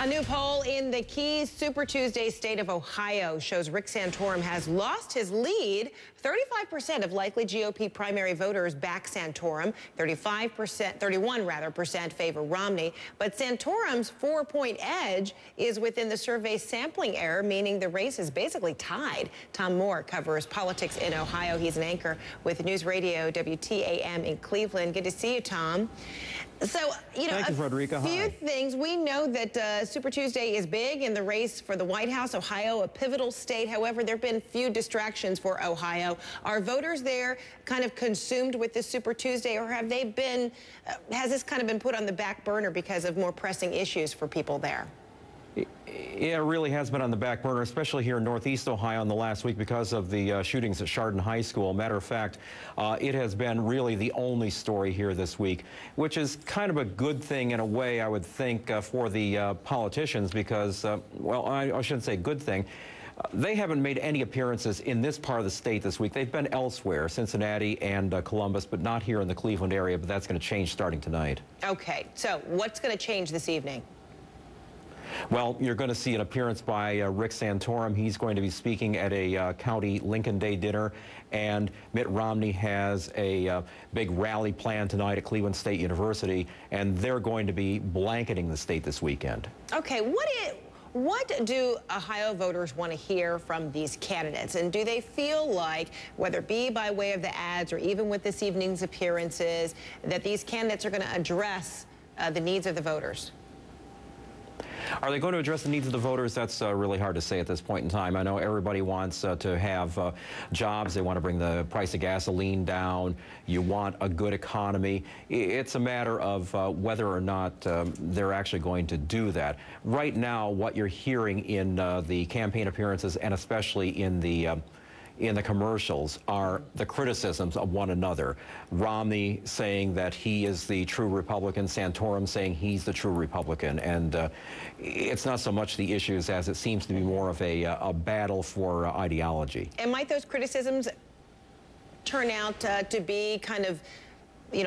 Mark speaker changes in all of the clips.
Speaker 1: A new poll in the key Super Tuesday state of Ohio shows Rick Santorum has lost his lead. 35% of likely GOP primary voters back Santorum. 31% favor Romney. But Santorum's 4-point edge is within the survey's sampling error, meaning the race is basically tied. Tom Moore covers politics in Ohio. He's an anchor with Newsradio WTAM in Cleveland. Good to see you, Tom. So,
Speaker 2: Thank you, Fredricka.
Speaker 1: A few things. We know that Super Tuesday is big in the race for the White House. Ohio, a pivotal state. However, there have been few distractions for Ohio. Are voters there kind of consumed with this Super Tuesday, or have they been, has this kind of been put on the back burner because of more pressing issues for people there?
Speaker 2: It really has been on the back burner, especially here in Northeast Ohio in the last week because of the shootings at Chardon High School. Matter of fact, it has been really the only story here this week, which is kind of a good thing in a way, I would think, for the politicians because, well, I shouldn't say good thing. They haven't made any appearances in this part of the state this week. They've been elsewhere, Cincinnati and Columbus, but not here in the Cleveland area, but that's going to change starting tonight.
Speaker 1: Okay, so what's going to change this evening?
Speaker 2: Well, you're going to see an appearance by Rick Santorum. He's going to be speaking at a county Lincoln Day dinner, and Mitt Romney has a big rally planned tonight at Cleveland State University, and they're going to be blanketing the state this weekend.
Speaker 1: Okay, what do Ohio voters want to hear from these candidates? And do they feel like, whether it be by way of the ads or even with this evening's appearances, that these candidates are going to address the needs of the voters?
Speaker 2: Are they going to address the needs of the voters? That's really hard to say at this point in time. I know everybody wants to have jobs. They want to bring the price of gasoline down. You want a good economy. It's a matter of whether or not they're actually going to do that. Right now, what you're hearing in the campaign appearances and especially in the commercials are the criticisms of one another. Romney saying that he is the true Republican, Santorum saying he's the true Republican, and it's not so much the issues as it seems to be more of a battle for ideology.
Speaker 1: And might those criticisms turn out to be kind of,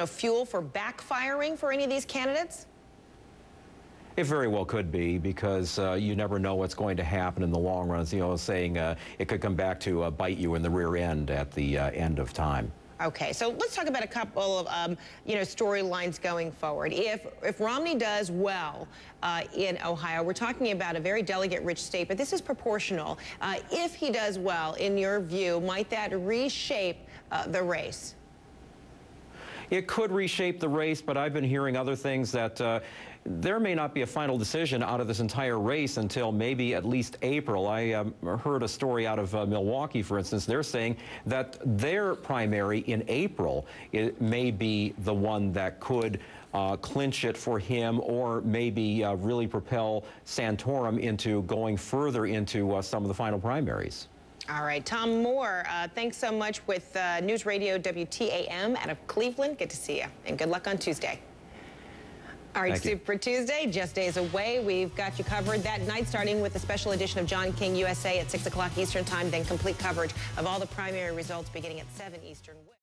Speaker 1: fuel for backfiring for any of these candidates?
Speaker 2: It very well could be, because you never know what's going to happen in the long run. Saying it could come back to bite you in the rear end at the end of time.
Speaker 1: Okay, so let's talk about a couple of, storylines going forward. If Romney does well in Ohio, we're talking about a very delegate-rich state, but this is proportional. If he does well, in your view, might that reshape the race?
Speaker 2: It could reshape the race, but I've been hearing other things that there may not be a final decision out of this entire race until maybe at least April. I heard a story out of Milwaukee, for instance. They're saying that their primary in April may be the one that could clinch it for him, or maybe really propel Santorum into going further into some of the final primaries.
Speaker 1: All right, Tom Moore, thanks so much with Newsradio WTAM out of Cleveland. Good to see you, and good luck on Tuesday. All right, Super Tuesday, just days away. We've got you covered that night, starting with a special edition of John King USA at 6 o'clock Eastern Time, then complete coverage of all the primary results beginning at 7 Eastern.